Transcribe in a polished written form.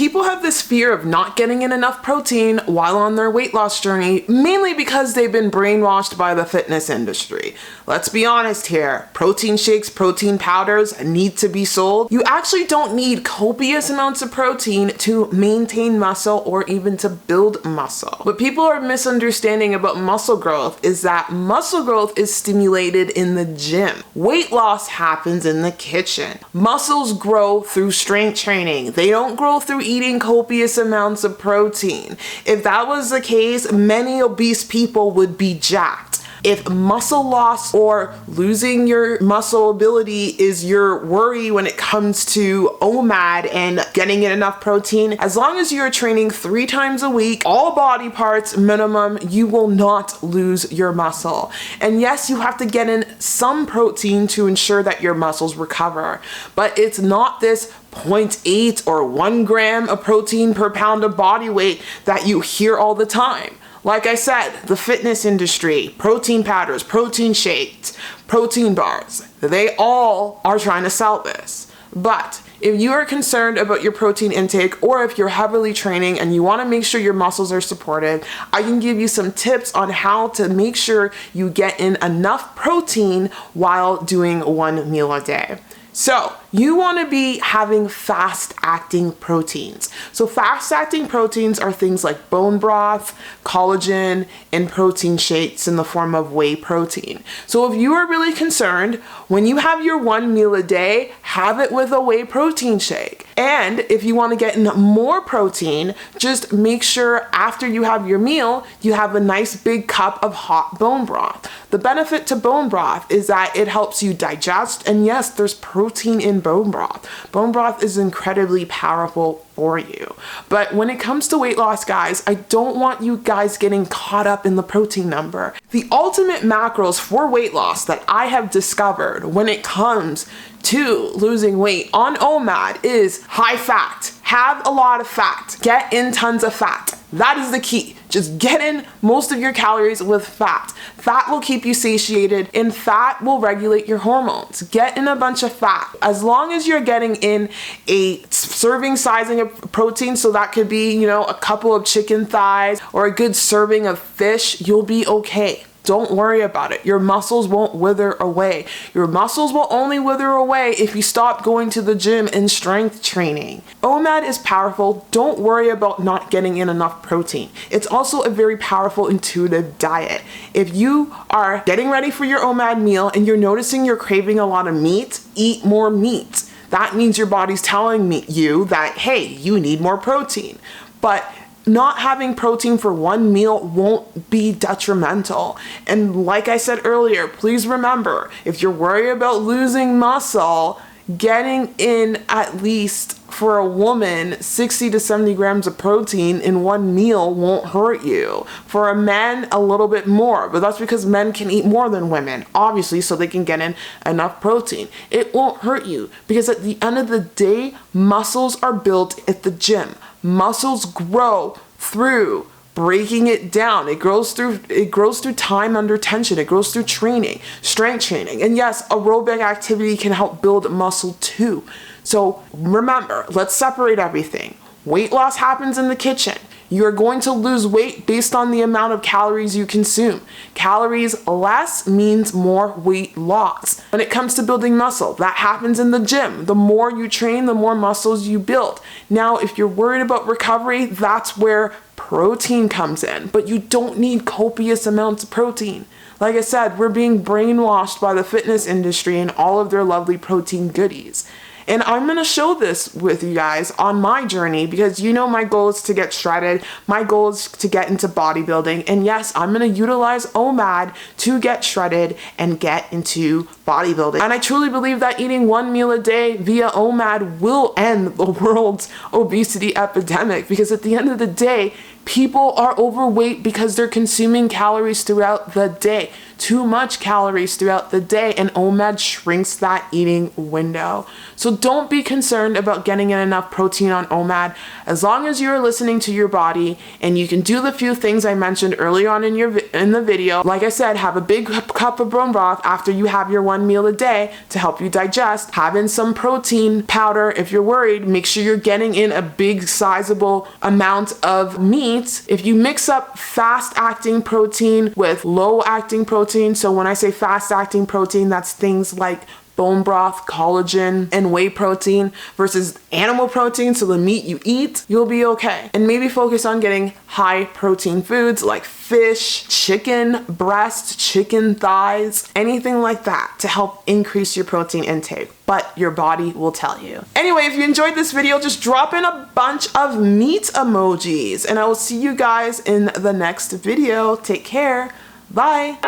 People have this fear of not getting in enough protein while on their weight loss journey, mainly because they've been brainwashed by the fitness industry. Let's be honest here, protein shakes, protein powders need to be sold. You actually don't need copious amounts of protein to maintain muscle or even to build muscle. What people are misunderstanding about muscle growth is that muscle growth is stimulated in the gym. Weight loss happens in the kitchen. Muscles grow through strength training. They don't grow through eating copious amounts of protein. If that was the case, many obese people would be jacked. If muscle loss or losing your muscle ability is your worry when it comes to OMAD and getting in enough protein, as long as you're training 3 times a week, all body parts minimum, you will not lose your muscle. And yes, you have to get in some protein to ensure that your muscles recover, but it's not this 0.8 or 1 gram of protein per pound of body weight that you hear all the time. Like I said, the fitness industry, protein powders, protein shakes, protein bars, they all are trying to sell this. But if you are concerned about your protein intake, or if you're heavily training and you want to make sure your muscles are supported, I can give you some tips on how to make sure you get in enough protein while doing 1 meal a day. So you want to be having fast-acting proteins. So fast-acting proteins are things like bone broth, collagen, and protein shakes in the form of whey protein. So if you are really concerned, when you have your 1 meal a day, have it with a whey protein shake. And if you want to get in more protein, just make sure after you have your meal, you have a nice big cup of hot bone broth. The benefit to bone broth is that it helps you digest, and yes, there's protein in bone broth. Bone broth is incredibly powerful for you. But when it comes to weight loss, guys, I don't want you guys getting caught up in the protein number. The ultimate macros for weight loss that I have discovered when it comes to losing weight on OMAD is high fat. Have a lot of fat. Get in tons of fat. That is the key. Just get in most of your calories with fat. Fat will keep you satiated, and fat will regulate your hormones. Get in a bunch of fat. As long as you're getting in a serving sizing of protein, so that could be, a couple of chicken thighs or a good serving of fish, you'll be okay. Don't worry about it. Your muscles won't wither away. Your muscles will only wither away if you stop going to the gym and strength training. OMAD is powerful. Don't worry about not getting in enough protein. It's also a very powerful intuitive diet. If you are getting ready for your OMAD meal and you're noticing you're craving a lot of meat, eat more meat. That means your body's telling you that, hey, you need more protein. But not having protein for 1 meal won't be detrimental. And like I said earlier, please remember, if you're worried about losing muscle, getting in at least for a woman 60 to 70 grams of protein in 1 meal won't hurt you. For a man, a little bit more, but that's because men can eat more than women, obviously, so they can get in enough protein. It won't hurt you because at the end of the day, muscles are built at the gym. Muscles grow through breaking it down. It grows through time under tension. It grows through training, strength training. And yes, aerobic activity can help build muscle too. So remember, let's separate everything. Weight loss happens in the kitchen. You're going to lose weight based on the amount of calories you consume. Calories less means more weight loss. When it comes to building muscle, that happens in the gym. The more you train, the more muscles you build. Now, if you're worried about recovery, that's where protein comes in, but you don't need copious amounts of protein. Like I said, we're being brainwashed by the fitness industry and all of their lovely protein goodies. And I'm going to show this with you guys on my journey because my goal is to get shredded. My goal is to get into bodybuilding. And yes, I'm going to utilize OMAD to get shredded and get into bodybuilding. And I truly believe that eating 1 meal a day via OMAD will end the world's obesity epidemic, because at the end of the day, people are overweight because they're consuming calories throughout the day. Too much calories throughout the day, and OMAD shrinks that eating window. So don't be concerned about getting in enough protein on OMAD. As long as you're listening to your body and you can do the few things I mentioned earlier on in the video. Like I said, have a big cup of bone broth after you have your one meal a day to help you digest. Have in some protein powder if you're worried. Make sure you're getting in a big sizable amount of meat. If you mix up fast acting protein with low acting protein, so when I say fast acting protein, that's things like bone broth, collagen, and whey protein versus animal protein, so the meat you eat, you'll be okay. And maybe focus on getting high protein foods like fish, chicken breast, chicken thighs, anything like that to help increase your protein intake. But your body will tell you. Anyway, if you enjoyed this video, just drop in a bunch of meat emojis, and I will see you guys in the next video. Take care. Bye.